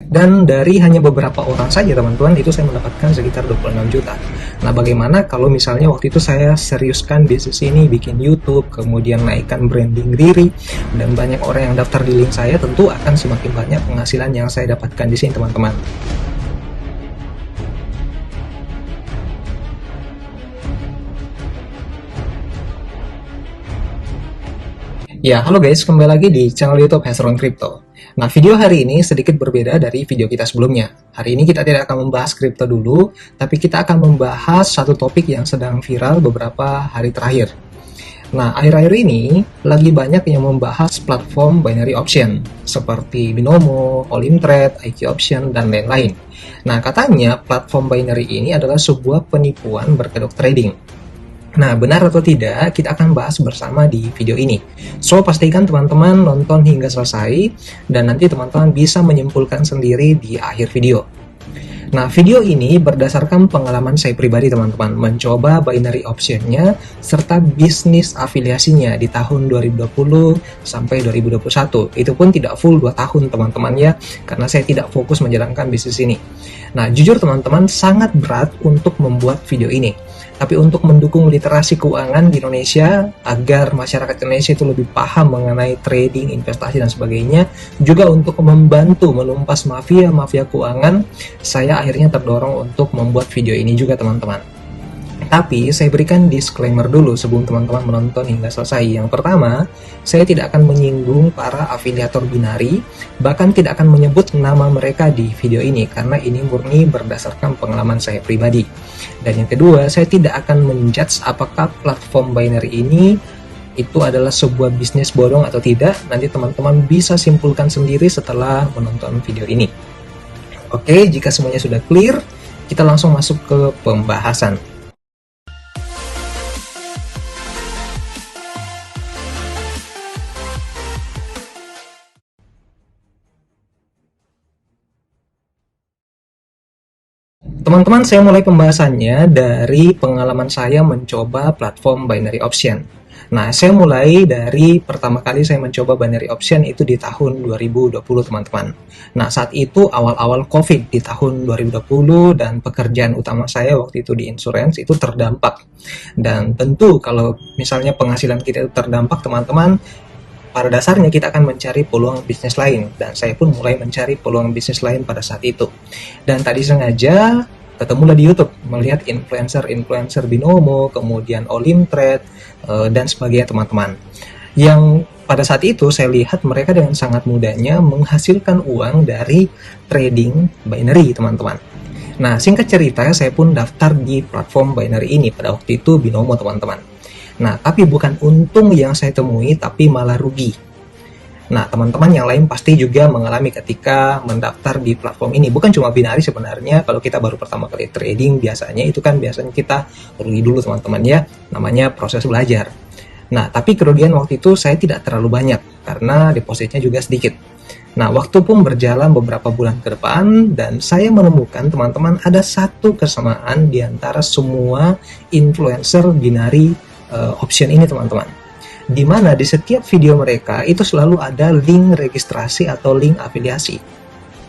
Dan dari hanya beberapa orang saja teman-teman, itu saya mendapatkan sekitar 26 juta. Nah, bagaimana kalau misalnya waktu itu saya seriuskan bisnis ini, bikin YouTube, kemudian naikkan branding diri, dan banyak orang yang daftar di link saya, tentu akan semakin banyak penghasilan yang saya dapatkan di sini teman-teman. Ya, halo guys, kembali lagi di channel YouTube Hezron Crypto. Nah, video hari ini sedikit berbeda dari video kita sebelumnya. Hari ini kita tidak akan membahas kripto dulu, tapi kita akan membahas satu topik yang sedang viral beberapa hari terakhir. Nah, akhir-akhir ini lagi banyak yang membahas platform binary option seperti Binomo, Olimtrade, IQ Option, dan lain-lain. Nah, katanya platform binary ini adalah sebuah penipuan berkedok trading. Nah, benar atau tidak, kita akan bahas bersama di video ini. So, pastikan teman-teman nonton hingga selesai, dan nanti teman-teman bisa menyimpulkan sendiri di akhir video. Nah, video ini berdasarkan pengalaman saya pribadi teman-teman, mencoba binary option-nya, serta bisnis afiliasinya di tahun 2020 sampai 2021. Itu pun tidak full 2 tahun teman-teman ya, karena saya tidak fokus menjalankan bisnis ini. Nah, jujur teman-teman, sangat berat untuk membuat video ini. Tapi untuk mendukung literasi keuangan di Indonesia, agar masyarakat Indonesia itu lebih paham mengenai trading, investasi, dan sebagainya, juga untuk membantu menumpas mafia-mafia keuangan, saya akhirnya terdorong untuk membuat video ini juga teman-teman. Tapi saya berikan disclaimer dulu sebelum teman-teman menonton hingga selesai. Yang pertama, saya tidak akan menyinggung para afiliator binari, bahkan tidak akan menyebut nama mereka di video ini, karena ini murni berdasarkan pengalaman saya pribadi. Dan yang kedua, saya tidak akan menjudge apakah platform binary ini itu adalah sebuah bisnis bodong atau tidak. Nanti teman-teman bisa simpulkan sendiri setelah menonton video ini. Oke, jika semuanya sudah clear, kita langsung masuk ke pembahasan. Teman-teman, saya mulai pembahasannya dari pengalaman saya mencoba platform binary option. Nah, saya mulai dari pertama kali saya mencoba binary option itu di tahun 2020, teman-teman. Nah, saat itu awal-awal COVID di tahun 2020, dan pekerjaan utama saya waktu itu di insurance itu terdampak. Dan tentu kalau misalnya penghasilan kita itu terdampak, teman-teman, pada dasarnya kita akan mencari peluang bisnis lain, dan saya pun mulai mencari peluang bisnis lain pada saat itu. Dan tadi sengaja ketemulah di YouTube, melihat influencer Binomo, kemudian Olimtrade, dan sebagainya teman-teman. Yang pada saat itu saya lihat mereka dengan sangat mudahnya menghasilkan uang dari trading binary teman-teman. Nah, singkat cerita, saya pun daftar di platform binary ini pada waktu itu Binomo teman-teman. Nah, tapi bukan untung yang saya temui, tapi malah rugi. Nah, teman-teman yang lain pasti juga mengalami ketika mendaftar di platform ini. Bukan cuma binari sebenarnya, kalau kita baru pertama kali trading, biasanya kita rugi dulu teman-teman ya, namanya proses belajar. Nah, tapi kerugian waktu itu saya tidak terlalu banyak, karena depositnya juga sedikit. Nah, waktu pun berjalan beberapa bulan ke depan, dan saya menemukan teman-teman ada satu kesamaan di antara semua influencer binari option ini teman-teman, di mana di setiap video mereka itu selalu ada link registrasi atau link afiliasi,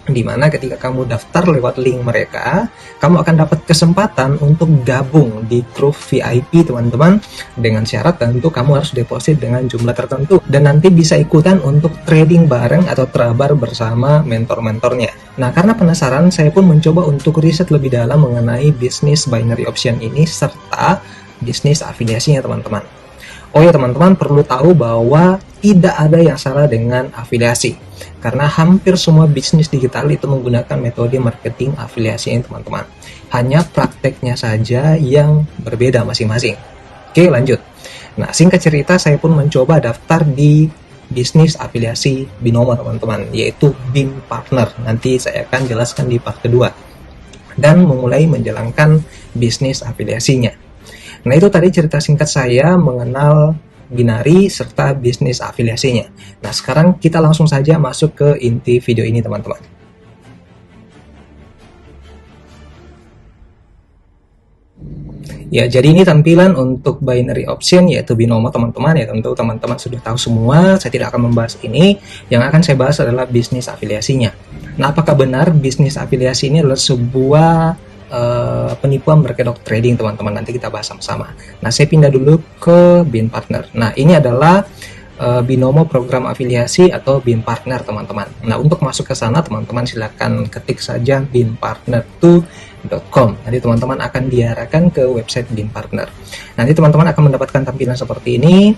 di mana ketika kamu daftar lewat link mereka, kamu akan dapat kesempatan untuk gabung di grup VIP teman-teman, dengan syarat tentu kamu harus deposit dengan jumlah tertentu, dan nanti bisa ikutan untuk trading bareng atau trabar bersama mentor-mentornya. Nah, karena penasaran, saya pun mencoba untuk riset lebih dalam mengenai bisnis binary option ini serta bisnis afiliasinya teman-teman. Oh ya teman-teman, perlu tahu bahwa tidak ada yang salah dengan afiliasi, karena hampir semua bisnis digital itu menggunakan metode marketing afiliasi ini teman-teman. Hanya prakteknya saja yang berbeda masing-masing. Oke, lanjut. Nah, singkat cerita, saya pun mencoba daftar di bisnis afiliasi Binomo teman-teman, yaitu BIN Partner. Nanti saya akan jelaskan di part kedua. Dan memulai menjalankan bisnis afiliasinya. Nah, itu tadi cerita singkat saya mengenal binari serta bisnis afiliasinya. Nah, sekarang kita langsung saja masuk ke inti video ini teman-teman. Ya, jadi ini tampilan untuk binary option yaitu binomo teman-teman ya, tentu teman-teman sudah tahu semua, saya tidak akan membahas ini. Yang akan saya bahas adalah bisnis afiliasinya. Nah, apakah benar bisnis afiliasi ini adalah sebuah penipuan berkedok trading teman-teman? Nanti kita bahas sama-sama. Nah, saya pindah dulu ke BIN Partner. Nah, ini adalah binomo program afiliasi atau BIN Partner teman-teman. Nah, untuk masuk ke sana teman-teman silakan ketik saja binpartner2.com. Nanti teman-teman akan diarahkan ke website BIN Partner. Nanti teman-teman akan mendapatkan tampilan seperti ini.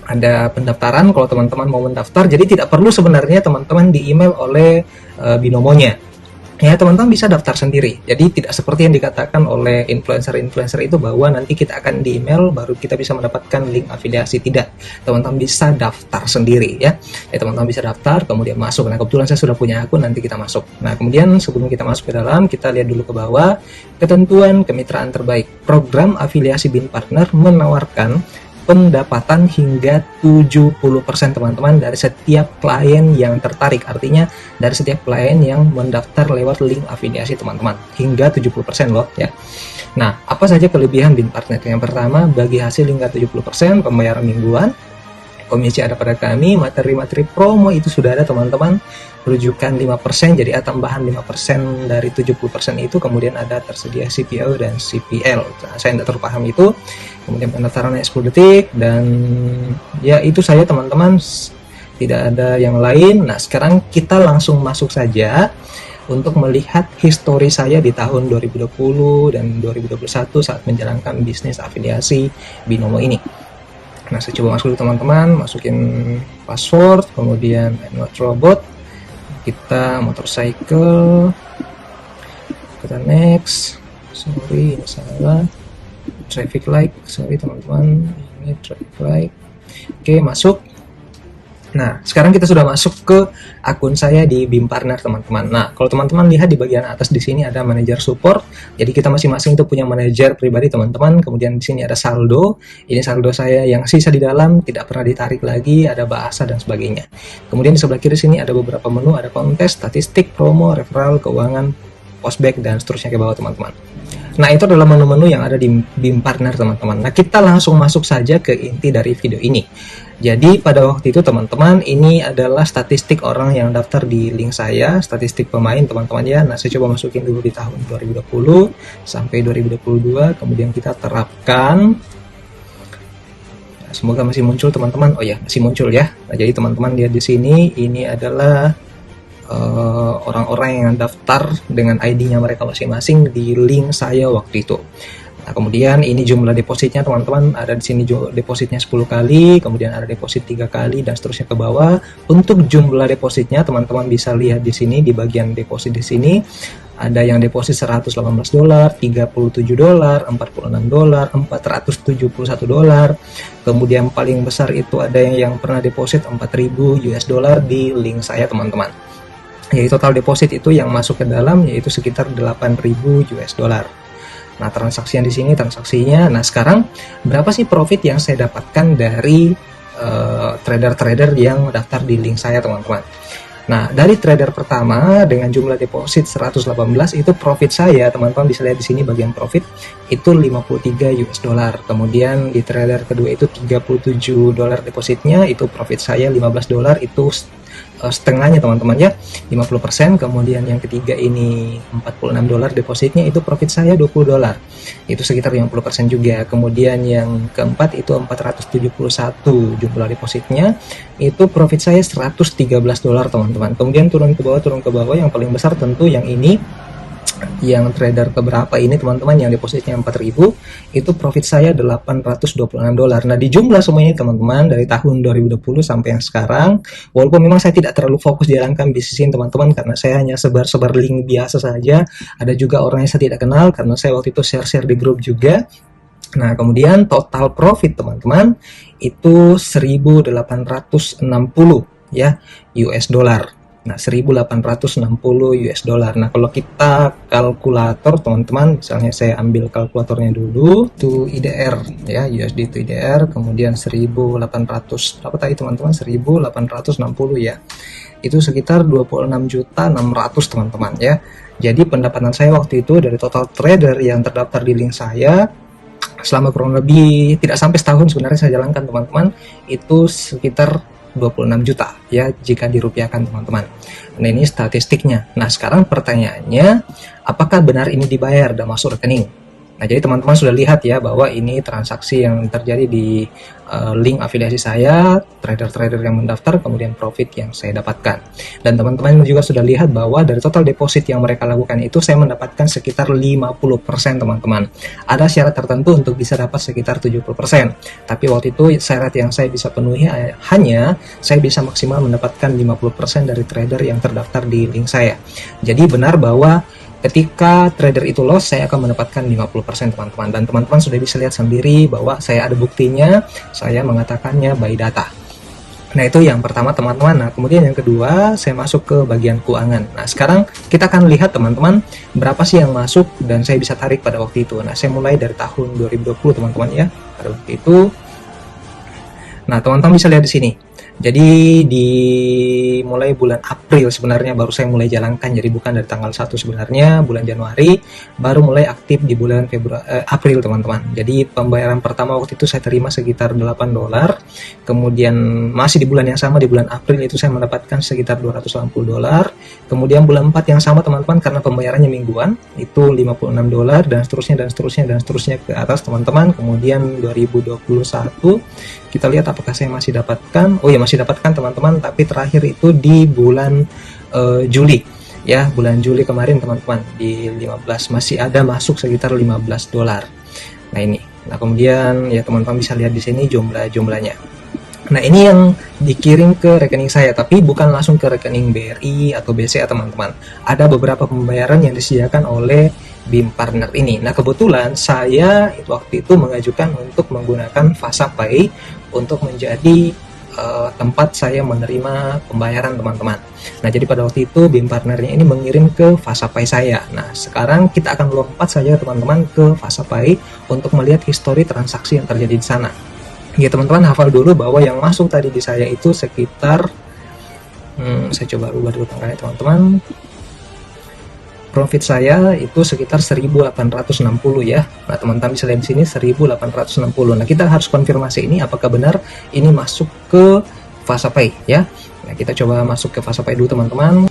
Ada pendaftaran kalau teman-teman mau mendaftar. Jadi tidak perlu sebenarnya teman-teman di email oleh binomonya. Ya, teman-teman bisa daftar sendiri. Jadi tidak seperti yang dikatakan oleh influencer-influencer itu bahwa nanti kita akan di email baru kita bisa mendapatkan link afiliasi. Tidak, teman-teman bisa daftar sendiri ya. Teman-teman bisa daftar kemudian masuk. Nah, kebetulan saya sudah punya akun, nanti kita masuk. Nah, kemudian sebelum kita masuk ke dalam, kita lihat dulu ke bawah. Ketentuan kemitraan terbaik. Program afiliasi BIN Partner menawarkan pendapatan hingga 70% teman-teman dari setiap klien yang tertarik. Artinya dari setiap klien yang mendaftar lewat link afiliasi teman-teman, hingga 70% loh ya. Nah, apa saja kelebihan BIN Partner? Yang pertama, bagi hasil hingga 70%, pembayaran mingguan, komisi ada pada kami, materi-materi promo itu sudah ada teman-teman, rujukan 5%, jadi tambahan 5% dari 70% itu, kemudian ada tersedia CPO dan CPL. Nah, saya tidak terlalu paham itu. Kemudian pendaftarannya 10 detik, dan ya itu saja teman-teman, tidak ada yang lain. Nah, sekarang kita langsung masuk saja untuk melihat histori saya di tahun 2020 dan 2021 saat menjalankan bisnis afiliasi binomo ini. Nah, saya coba masuk dulu teman-teman, masukin password, kemudian I'm not robot, kita motorcycle, kita next, sorry ini salah, traffic light, sorry teman-teman, ini traffic light. Oke, masuk. Nah, sekarang kita sudah masuk ke akun saya di BIN Partner teman-teman. Nah, kalau teman-teman lihat di bagian atas di sini ada manajer support. Jadi kita masing-masing itu punya manajer pribadi teman-teman. Kemudian di sini ada saldo. Ini saldo saya yang sisa di dalam, tidak pernah ditarik lagi, ada bahasa dan sebagainya. Kemudian di sebelah kiri sini ada beberapa menu, ada kontes, statistik, promo, referral, keuangan, postback dan seterusnya ke bawah teman-teman. Nah, itu adalah menu-menu yang ada di BIN Partner teman-teman. Nah, kita langsung masuk saja ke inti dari video ini. Jadi pada waktu itu teman-teman, ini adalah statistik orang yang daftar di link saya, statistik pemain teman-teman ya. Nah, saya coba masukin dulu di tahun 2020 sampai 2022, kemudian kita terapkan. Nah, semoga masih muncul teman-teman. Oh ya, masih muncul ya. Nah, jadi teman-teman lihat di sini, ini adalah orang-orang yang daftar dengan ID-nya mereka masing-masing di link saya waktu itu. Nah, kemudian ini jumlah depositnya teman-teman, ada di sini depositnya 10 kali, kemudian ada deposit 3 kali dan seterusnya ke bawah. Untuk jumlah depositnya teman-teman bisa lihat di sini di bagian deposit di sini. Ada yang deposit $118, $37, $46, $471. Kemudian paling besar itu ada yang pernah deposit $4.000 di link saya teman-teman. Jadi total deposit itu yang masuk ke dalam yaitu sekitar $8.000. Nah, transaksi yang di sini transaksinya. Nah, sekarang berapa sih profit yang saya dapatkan dari trader-trader yang daftar di link saya, teman-teman? Nah, dari trader pertama dengan jumlah deposit 118 itu profit saya, teman-teman bisa lihat di sini bagian profit itu $53. Kemudian di trader kedua itu $37 depositnya, itu profit saya $15, itu setengahnya teman-teman ya, 50%. Kemudian yang ketiga ini $46 depositnya, itu profit saya $20, itu sekitar 50% juga. Kemudian yang keempat itu 471 jumlah depositnya, itu profit saya $113 teman-teman. Kemudian turun ke bawah yang paling besar tentu yang ini, yang trader keberapa ini teman-teman, yang depositnya 4.000, itu profit saya $826. Nah, di jumlah semuanya teman-teman dari tahun 2020 sampai yang sekarang, walaupun memang saya tidak terlalu fokus jalankan bisnis ini teman-teman, karena saya hanya sebar-sebar link biasa saja. Ada juga orang yang saya tidak kenal karena saya waktu itu share-share di grup juga. Nah, kemudian total profit teman-teman itu 1.860 ya US dollar. Nah, 1.860 US dollar. Nah, kalau kita kalkulator teman-teman, misalnya saya ambil kalkulatornya dulu, itu IDR ya, USD itu IDR, kemudian 1.800 berapa tadi teman-teman, 1.860 ya, itu sekitar 26.600.000 teman-teman ya. Jadi pendapatan saya waktu itu dari total trader yang terdaftar di link saya selama kurang lebih tidak sampai setahun sebenarnya saya jalankan teman-teman, itu sekitar 26 juta ya jika dirupiahkan teman-teman. Nah ini statistiknya. Nah sekarang pertanyaannya, apakah benar ini dibayar dan masuk rekening? Nah jadi teman-teman sudah lihat ya bahwa ini transaksi yang terjadi di link afiliasi saya, trader-trader yang mendaftar, kemudian profit yang saya dapatkan. Dan teman-teman juga sudah lihat bahwa dari total deposit yang mereka lakukan itu saya mendapatkan sekitar 50% teman-teman. Ada syarat tertentu untuk bisa dapat sekitar 70%. Tapi waktu itu syarat yang saya bisa penuhi hanya saya bisa maksimal mendapatkan 50% dari trader yang terdaftar di link saya. Jadi benar bahwa ketika trader itu loss, saya akan mendapatkan 50% teman-teman. Dan teman-teman sudah bisa lihat sendiri bahwa saya ada buktinya, saya mengatakannya by data. Nah itu yang pertama teman-teman. Nah kemudian yang kedua, saya masuk ke bagian keuangan. Nah sekarang kita akan lihat teman-teman, berapa sih yang masuk dan saya bisa tarik pada waktu itu. Nah saya mulai dari tahun 2020 teman-teman ya, pada waktu itu. Nah teman-teman bisa lihat di sini. Jadi di mulai bulan April sebenarnya baru saya mulai jalankan, jadi bukan dari tanggal 1 sebenarnya, bulan Januari baru mulai aktif di bulan April teman-teman. Jadi pembayaran pertama waktu itu saya terima sekitar $8, kemudian masih di bulan yang sama di bulan April itu saya mendapatkan sekitar $280, kemudian bulan 4 yang sama teman-teman karena pembayarannya mingguan itu $56 dan seterusnya ke atas teman-teman. Kemudian 2021 kita lihat apakah saya masih dapatkan. Oh ya masih dapatkan teman-teman, tapi terakhir itu di bulan Juli ya, bulan Juli kemarin teman-teman di 15 masih ada masuk sekitar $15. Nah ini, nah kemudian ya teman-teman bisa lihat di sini jumlahnya. Nah ini yang dikirim ke rekening saya, tapi bukan langsung ke rekening BRI atau BCA teman-teman. Ada beberapa pembayaran yang disediakan oleh BIM Partner ini. Nah kebetulan saya waktu itu mengajukan untuk menggunakan FasaPay untuk menjadi tempat saya menerima pembayaran teman-teman. Nah jadi pada waktu itu BIM Partnernya ini mengirim ke FasaPay saya. Nah sekarang kita akan lompat saja teman-teman ke FasaPay untuk melihat histori transaksi yang terjadi di sana. Ya teman-teman hafal dulu bahwa yang masuk tadi di saya itu sekitar saya coba rubah dulu tanggalnya teman-teman. Profit saya itu sekitar 1860 ya. Nah teman-teman bisa lihat di sini 1860. Nah kita harus konfirmasi ini apakah benar ini masuk ke FasaPay ya. Nah kita coba masuk ke FasaPay dulu teman-teman.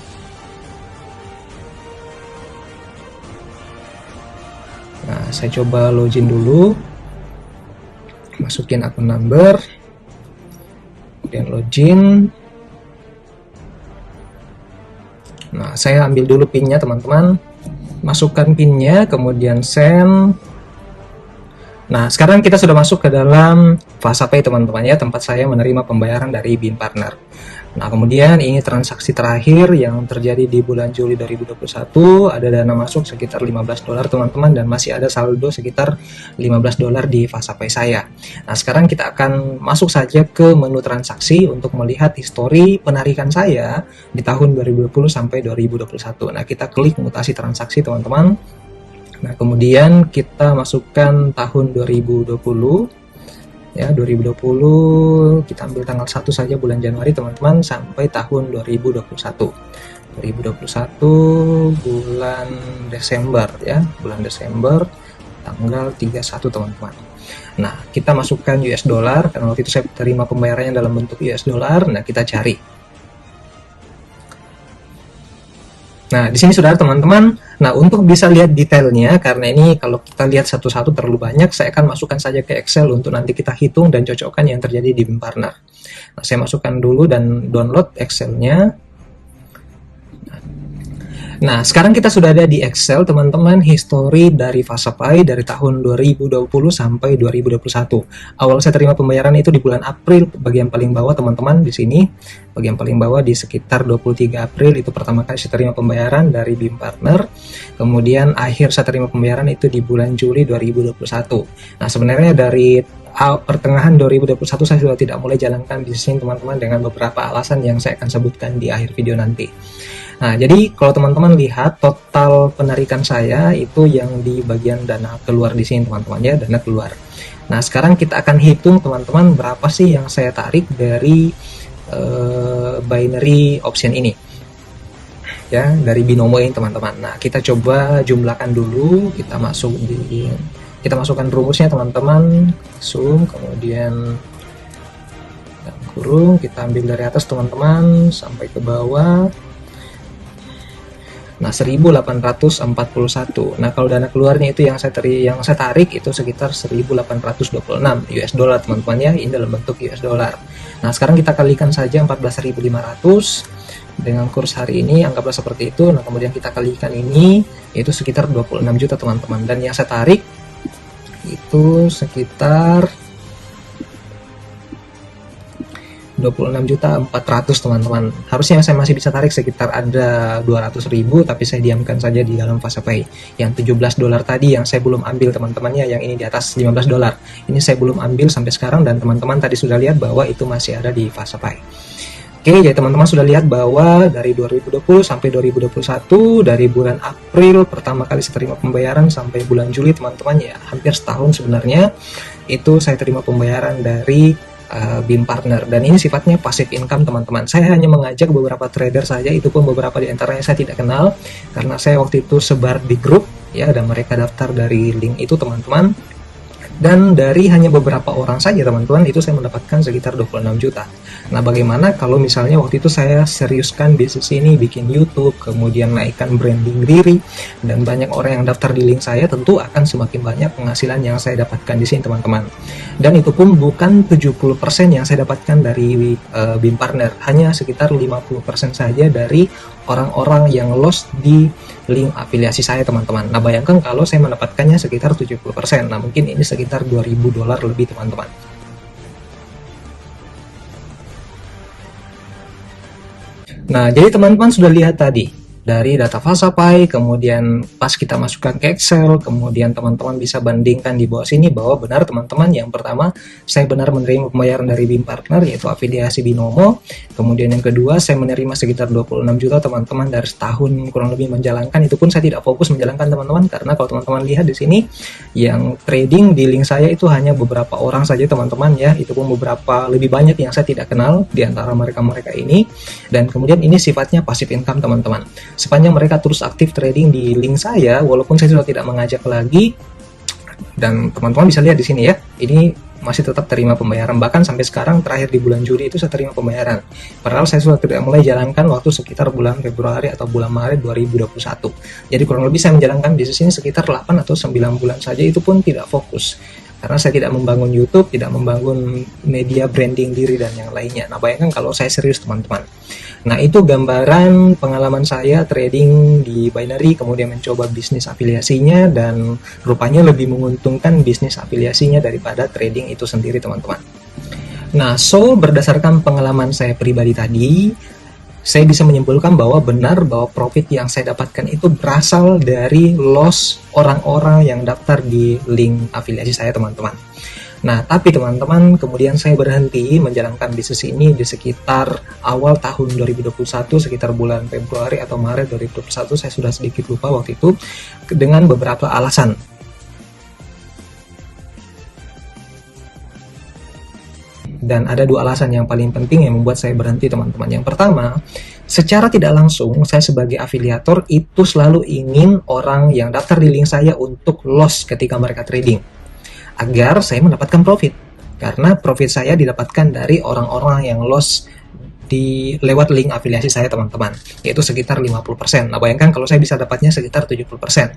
Nah saya coba login dulu, masukin akun number, kemudian login. Nah, saya ambil dulu pinnya teman-teman, masukkan pinnya, kemudian send. Nah, sekarang kita sudah masuk ke dalam FasaPay teman-teman ya, tempat saya menerima pembayaran dari BIM Partner. Nah, kemudian ini transaksi terakhir yang terjadi di bulan Juli 2021, ada dana masuk sekitar $15 teman-teman, dan masih ada saldo sekitar $15 di FasaPay saya. Nah, sekarang kita akan masuk saja ke menu transaksi untuk melihat histori penarikan saya di tahun 2020 sampai 2021. Nah, kita klik mutasi transaksi teman-teman. Nah, kemudian kita masukkan tahun 2020. Ya, 2020 kita ambil tanggal 1 saja bulan Januari teman-teman sampai tahun 2021 bulan Desember ya, bulan Desember tanggal 31 teman-teman. Nah kita masukkan US dollar karena waktu itu saya terima pembayarannya dalam bentuk US dollar. Nah kita cari. Nah, di sini sudah teman-teman. Nah, untuk bisa lihat detailnya, karena ini kalau kita lihat satu-satu terlalu banyak, saya akan masukkan saja ke Excel untuk nanti kita hitung dan cocokkan yang terjadi di BIM Partner. Nah, saya masukkan dulu dan download Excel-nya. Nah, sekarang kita sudah ada di Excel, teman-teman, history dari FasaPay dari tahun 2020 sampai 2021. Awal saya terima pembayaran itu di bulan April, bagian paling bawah, teman-teman, di sini. Bagian paling bawah di sekitar 23 April, itu pertama kali saya terima pembayaran dari BIM Partner. Kemudian akhir saya terima pembayaran itu di bulan Juli 2021. Nah, sebenarnya dari pertengahan 2021 saya sudah tidak mulai jalankan bisnis ini, teman-teman, dengan beberapa alasan yang saya akan sebutkan di akhir video nanti. Nah, jadi kalau teman-teman lihat total penarikan saya itu yang di bagian dana keluar di sini, teman-teman ya, dana keluar. Nah, sekarang kita akan hitung, teman-teman, berapa sih yang saya tarik dari binary option ini. Ya, dari binomo ini, teman-teman. Nah, kita coba jumlahkan dulu, kita masuk di Kita masukkan rumusnya teman-teman, sum, kemudian kurung, kita ambil dari atas teman-teman sampai ke bawah. Nah, 1841. Nah, kalau dana keluarnya itu yang saya tarik itu sekitar 1826 US dollar teman-teman ya. Ini dalam bentuk US dollar. Nah, sekarang kita kalikan saja 14.500 dengan kurs hari ini, anggaplah seperti itu. Nah, kemudian kita kalikan ini, itu sekitar 26 juta teman-teman. Dan yang saya tarik itu sekitar 26.400.000 teman-teman. Harusnya saya masih bisa tarik sekitar ada 200.000, tapi saya diamkan saja di dalam FasaPay. Yang 17 dolar tadi yang saya belum ambil teman-temannya, yang ini di atas 15 dolar. Ini saya belum ambil sampai sekarang, dan teman-teman tadi sudah lihat bahwa itu masih ada di FasaPay. Oke, jadi teman-teman sudah lihat bahwa dari 2020 sampai 2021, dari bulan April pertama kali saya terima pembayaran sampai bulan Juli teman-teman, ya hampir setahun sebenarnya, itu saya terima pembayaran dari BIM Partner, dan ini sifatnya passive income teman-teman. Saya hanya mengajak beberapa trader saja, itu pun beberapa di antaranya saya tidak kenal, karena saya waktu itu sebar di grup ya, dan mereka daftar dari link itu teman-teman. Dan dari hanya beberapa orang saja teman-teman, itu saya mendapatkan sekitar 26 juta. Nah, bagaimana kalau misalnya waktu itu saya seriuskan bisnis ini, bikin YouTube, kemudian naikkan branding diri, dan banyak orang yang daftar di link saya, tentu akan semakin banyak penghasilan yang saya dapatkan di sini teman-teman. Dan itu pun bukan 70% yang saya dapatkan dari BIM Partner, hanya sekitar 50% saja dari orang-orang yang lost di link afiliasi saya teman-teman. Nah, bayangkan kalau saya mendapatkannya sekitar 70%. Nah, mungkin ini sekitar 2.000 dolar lebih teman-teman. Nah, jadi teman-teman sudah lihat tadi dari data FasaPay, kemudian pas kita masukkan ke Excel, kemudian teman-teman bisa bandingkan di bawah sini bahwa benar teman-teman, yang pertama saya benar menerima pembayaran dari BIM Partner yaitu afiliasi Binomo, kemudian yang kedua saya menerima sekitar 26 juta teman-teman dari setahun kurang lebih menjalankan. Itu pun saya tidak fokus menjalankan teman-teman, karena kalau teman-teman lihat di sini yang trading di link saya itu hanya beberapa orang saja teman-teman ya, itu pun beberapa lebih banyak yang saya tidak kenal di antara mereka-mereka ini. Dan kemudian ini sifatnya passive income teman-teman. Sepanjang mereka terus aktif trading di link saya, walaupun saya sudah tidak mengajak lagi, dan teman-teman bisa lihat di sini ya, ini masih tetap terima pembayaran. Bahkan sampai sekarang terakhir di bulan Juli itu saya terima pembayaran. Padahal saya sudah tidak mulai jalankan waktu sekitar bulan Februari atau bulan Maret 2021. Jadi kurang lebih saya menjalankan bisnis ini sekitar 8 atau 9 bulan saja, itu pun tidak fokus. Karena saya tidak membangun YouTube, tidak membangun media branding diri dan yang lainnya. Nah, bayangkan kalau saya serius teman-teman. Nah, itu gambaran pengalaman saya trading di binary, kemudian mencoba bisnis afiliasinya, dan rupanya lebih menguntungkan bisnis afiliasinya daripada trading itu sendiri teman-teman. Nah, so berdasarkan pengalaman saya pribadi tadi, saya bisa menyimpulkan bahwa benar bahwa profit yang saya dapatkan itu berasal dari loss orang-orang yang daftar di link afiliasi saya teman-teman. Nah, tapi teman-teman, kemudian saya berhenti menjalankan bisnis ini di sekitar awal tahun 2021, sekitar bulan Februari atau Maret 2021, saya sudah sedikit lupa waktu itu, dengan beberapa alasan. Dan ada dua alasan yang paling penting yang membuat saya berhenti teman-teman. Yang pertama, secara tidak langsung saya sebagai afiliator itu selalu ingin orang yang daftar di link saya untuk loss ketika mereka trading, agar saya mendapatkan profit. Karena profit saya didapatkan dari orang-orang yang loss lewat link afiliasi saya teman-teman, yaitu sekitar 50%. Nah, bayangkan kalau saya bisa dapatnya sekitar 70%.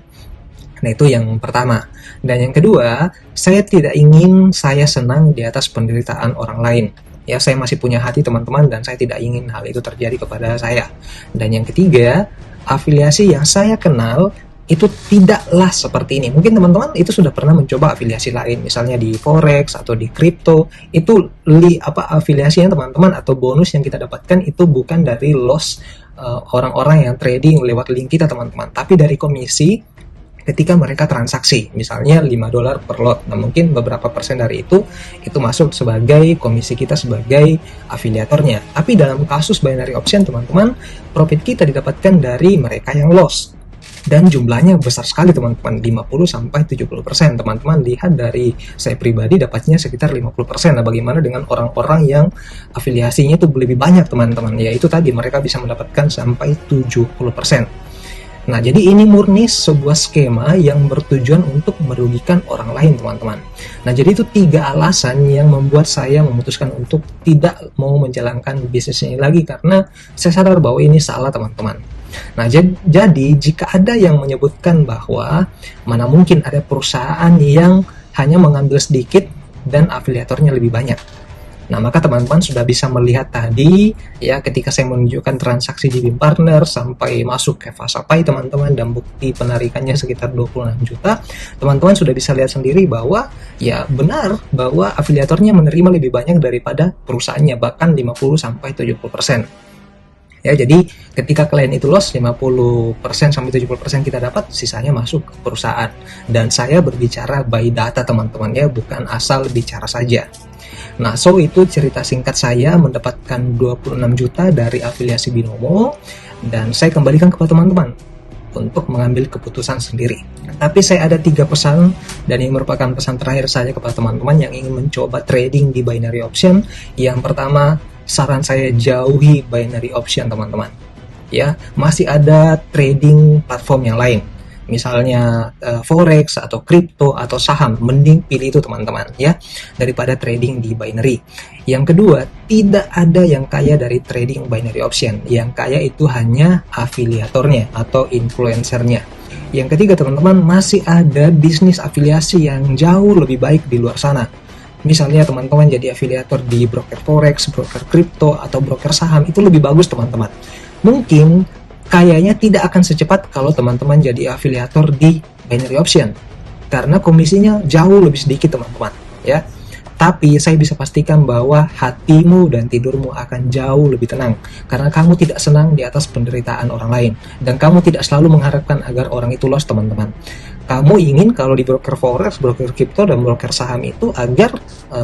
Nah, itu yang pertama. Dan yang kedua, saya tidak ingin saya senang di atas penderitaan orang lain. Ya, saya masih punya hati teman-teman, dan saya tidak ingin hal itu terjadi kepada saya. Dan yang ketiga, afiliasi yang saya kenal itu tidaklah seperti ini. Mungkin teman-teman itu sudah pernah mencoba afiliasi lain, misalnya di forex atau di crypto. Itu afiliasinya teman-teman atau bonus yang kita dapatkan itu bukan dari loss orang-orang yang trading lewat link kita teman-teman, tapi dari komisi ketika mereka transaksi, misalnya 5 dolar per lot. Nah, mungkin beberapa persen dari itu masuk sebagai komisi kita sebagai afiliatornya. Tapi dalam kasus binary option teman-teman, profit kita didapatkan dari mereka yang loss. Dan jumlahnya besar sekali teman-teman, 50-70%. Teman-teman lihat dari saya pribadi dapatnya sekitar 50%. Nah, bagaimana dengan orang-orang yang afiliasinya itu lebih banyak teman-teman? Ya, itu tadi mereka bisa mendapatkan sampai 70%. Nah, jadi ini murni sebuah skema yang bertujuan untuk merugikan orang lain, teman-teman. Nah, jadi itu 3 alasan yang membuat saya memutuskan untuk tidak mau menjalankan bisnis ini lagi, karena saya sadar bahwa ini salah, teman-teman. Nah, jadi jika ada yang menyebutkan bahwa mana mungkin ada perusahaan yang hanya mengambil sedikit dan afiliatornya lebih banyak. Nah, maka teman-teman sudah bisa melihat tadi ya, ketika saya menunjukkan transaksi di BIM Partner sampai masuk ke fase PAI, teman-teman, dan bukti penarikannya sekitar 26 juta, teman-teman sudah bisa lihat sendiri bahwa ya benar bahwa afiliatornya menerima lebih banyak daripada perusahaannya, bahkan 50-70%. Ya, jadi ketika klien itu loss, 50% sampai 70% kita dapat, sisanya masuk ke perusahaan. Dan saya berbicara by data, teman-teman, ya, bukan asal bicara saja. Nah, so itu cerita singkat saya mendapatkan 26 juta dari afiliasi Binomo, dan saya kembalikan kepada teman-teman untuk mengambil keputusan sendiri. Tapi saya ada 3 pesan, dan ini merupakan pesan terakhir saya kepada teman-teman yang ingin mencoba trading di binary option. Yang pertama, saran saya jauhi binary option, teman-teman. Ya, masih ada trading platform yang lain. Misalnya forex atau kripto atau saham, mending pilih itu, teman-teman, ya, daripada trading di binary. Yang kedua, tidak ada yang kaya dari trading binary option. Yang kaya itu hanya afiliatornya atau influencernya. Yang ketiga, teman-teman, masih ada bisnis afiliasi yang jauh lebih baik di luar sana. Misalnya teman-teman jadi afiliator di broker forex, broker kripto, atau broker saham, itu lebih bagus, teman-teman. Mungkin kayaknya tidak akan secepat kalau teman-teman jadi afiliator di binary option, karena komisinya jauh lebih sedikit, teman-teman, ya. Tapi saya bisa pastikan bahwa hatimu dan tidurmu akan jauh lebih tenang, karena kamu tidak senang di atas penderitaan orang lain, dan kamu tidak selalu mengharapkan agar orang itu loss, teman-teman. Kamu ingin kalau di broker forex, broker kripto, dan broker saham itu agar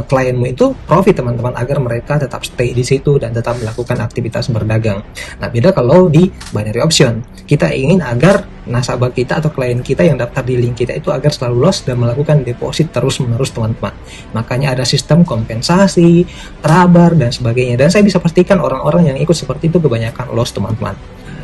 klienmu itu profit, teman-teman, agar mereka tetap stay di situ dan tetap melakukan aktivitas berdagang. Nah, beda kalau di binary option. Kita ingin agar nasabah kita atau klien kita yang daftar di link kita itu agar selalu loss dan melakukan deposit terus-menerus, teman-teman. Makanya ada sistem kompensasi, trabar, dan sebagainya. Dan saya bisa pastikan orang-orang yang ikut seperti itu kebanyakan loss, teman-teman.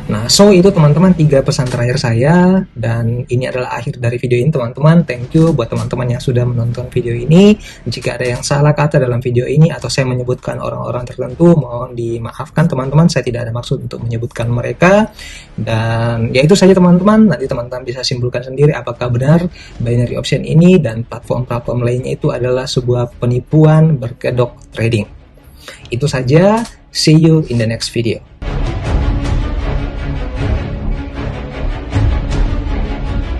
Nah, so itu, teman-teman, 3 pesan terakhir saya, dan ini adalah akhir dari video ini, teman-teman. Thank you buat teman-teman yang sudah menonton video ini. Jika ada yang salah kata dalam video ini atau saya menyebutkan orang-orang tertentu, mohon dimaafkan, teman-teman. Saya tidak ada maksud untuk menyebutkan mereka. Dan ya itu saja, teman-teman. Nanti teman-teman bisa simpulkan sendiri apakah benar binary option ini dan platform-platform lainnya itu adalah sebuah penipuan berkedok trading. Itu saja. See you in the next video.